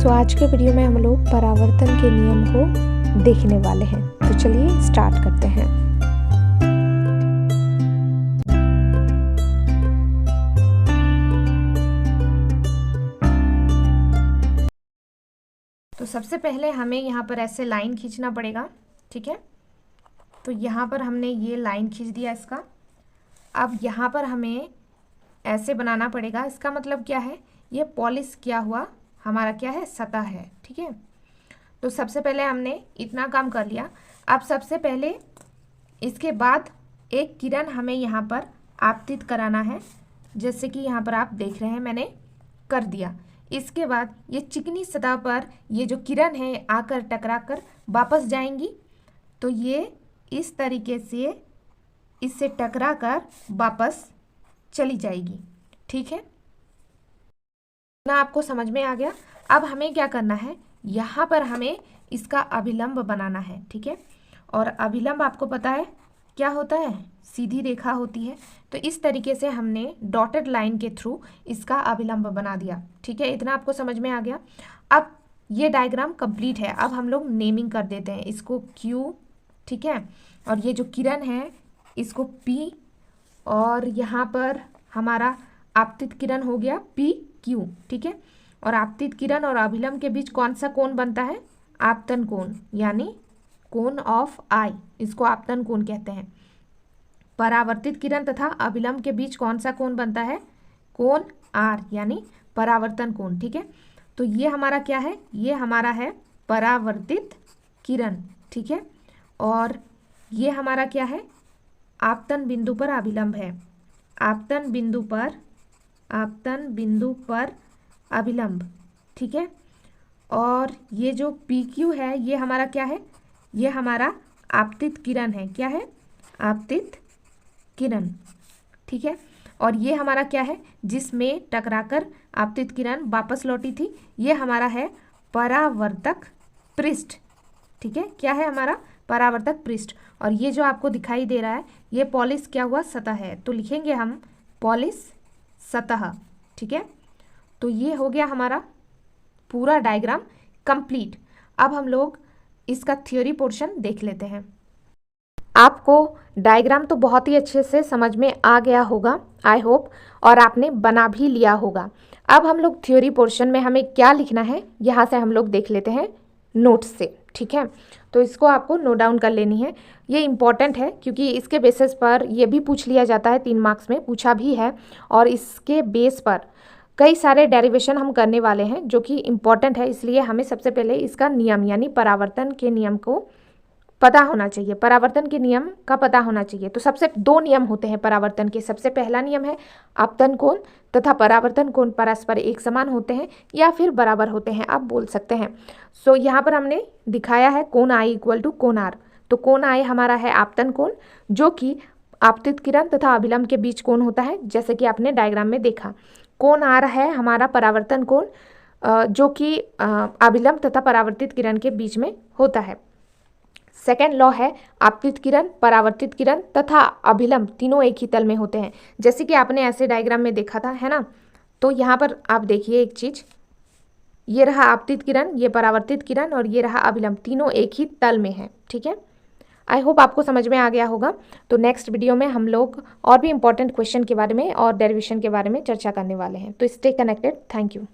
सो आज के वीडियो में हम लोग परावर्तन के नियम को देखने वाले हैं। तो चलिए स्टार्ट करते हैं। तो सबसे पहले हमें यहाँ पर ऐसे लाइन खींचना पड़ेगा, ठीक है। तो यहाँ पर हमने ये लाइन खींच दिया इसका। अब यहाँ पर हमें ऐसे बनाना पड़ेगा। इसका मतलब क्या है, ये पॉलिश किया हुआ हमारा क्या है, सतह है, ठीक है। तो सबसे पहले हमने इतना काम कर लिया। अब सबसे पहले इसके बाद एक किरण हमें यहाँ पर आपतित कराना है, जैसे कि यहाँ पर आप देख रहे हैं मैंने कर दिया। इसके बाद ये चिकनी सतह पर ये जो किरण है आकर टकरा कर वापस जाएंगी। तो ये इस तरीके से इससे टकरा कर वापस चली जाएगी, ठीक है ना। आपको समझ में आ गया। अब हमें क्या करना है, यहाँ पर हमें इसका अभिलंब बनाना है, ठीक है। और अभिलंब आपको पता है क्या होता है, सीधी रेखा होती है। तो इस तरीके से हमने डॉटेड लाइन के थ्रू इसका अभिलंब बना दिया, ठीक है। इतना आपको समझ में आ गया। अब ये डायग्राम कंप्लीट है। अब हम लोग नेमिंग कर देते हैं इसको क्यू, ठीक है। और ये जो किरण है इसको पी, और यहाँ पर हमारा आपतित किरण हो गया पी क्यू, ठीक है। और आपतित किरण और अभिलंब के बीच कौन सा कोण बनता है, आपतन कोण, यानी कोण ऑफ आई, इसको आपतन कोण कहते हैं। परावर्तित किरण तथा अभिलंब के बीच कौन सा कोण बनता है, कोण आर, यानी परावर्तन कोण, ठीक है। तो ये हमारा क्या है, ये हमारा है परावर्तित किरण, ठीक है। और ये हमारा क्या है, आपतन बिंदु पर अभिलंब है। आपतन बिंदु पर अभिलंब, ठीक है। और ये जो पी क्यू है ये हमारा क्या है, ये हमारा आपतित किरण है। क्या है, आपतित किरण, ठीक है। और ये हमारा क्या है, जिसमें टकराकर आपतित किरण वापस लौटी थी, ये हमारा है परावर्तक पृष्ठ, ठीक है। क्या है हमारा, परावर्तक पृष्ठ। और ये जो आपको दिखाई दे रहा है ये पॉलिश किया हुआ सतह है, तो लिखेंगे हम पॉलिश सतह, ठीक है। तो ये हो गया हमारा पूरा डायग्राम कंप्लीट। अब हम लोग इसका थ्योरी पोर्शन देख लेते हैं। आपको डायग्राम तो बहुत ही अच्छे से समझ में आ गया होगा, आई होप, और आपने बना भी लिया होगा। अब हम लोग थ्योरी पोर्शन में हमें क्या लिखना है, यहाँ से हम लोग देख लेते हैं नोट्स से, ठीक है। तो इसको आपको नोट डाउन कर लेनी है। ये इम्पॉर्टेंट है क्योंकि इसके बेसिस पर ये भी पूछ लिया जाता है, 3 मार्क्स में पूछा भी है। और इसके बेस पर कई सारे डेरिवेशन हम करने वाले हैं जो कि इम्पॉर्टेंट है। इसलिए हमें सबसे पहले इसका नियम यानी परावर्तन के नियम को पता होना चाहिए, परावर्तन के नियम का पता होना चाहिए। तो सबसे 2 नियम होते हैं परावर्तन के। सबसे पहला नियम है आपतन कोण तथा परावर्तन कोण परस्पर एक समान होते हैं या फिर बराबर होते हैं, आप बोल सकते हैं। सो यहाँ पर हमने दिखाया है कोण आई इक्वल टू कोण आर। तो कोण आई हमारा है आपतन कोण, जो कि आपतित किरण तथा अभिलंब के बीच कोण होता है, जैसे कि आपने डायग्राम में देखा। कोण आर है हमारा परावर्तन कोण, जो कि अभिलंब तथा परावर्तित किरण के बीच में होता है। सेकेंड लॉ है आपतित किरण, परावर्तित किरण तथा अभिलंब तीनों एक ही तल में होते हैं, जैसे कि आपने ऐसे डायग्राम में देखा था, है ना। तो यहाँ पर आप देखिए एक चीज, ये रहा आपतित किरण, ये परावर्तित किरण, और ये रहा अभिलंब, तीनों एक ही तल में है, ठीक है। आई होप आपको समझ में आ गया होगा। तो नेक्स्ट वीडियो में हम लोग और भी इंपॉर्टेंट क्वेश्चन के बारे में और डेरिवेशन के बारे में चर्चा करने वाले हैं। तो स्टे कनेक्टेड। Thank you.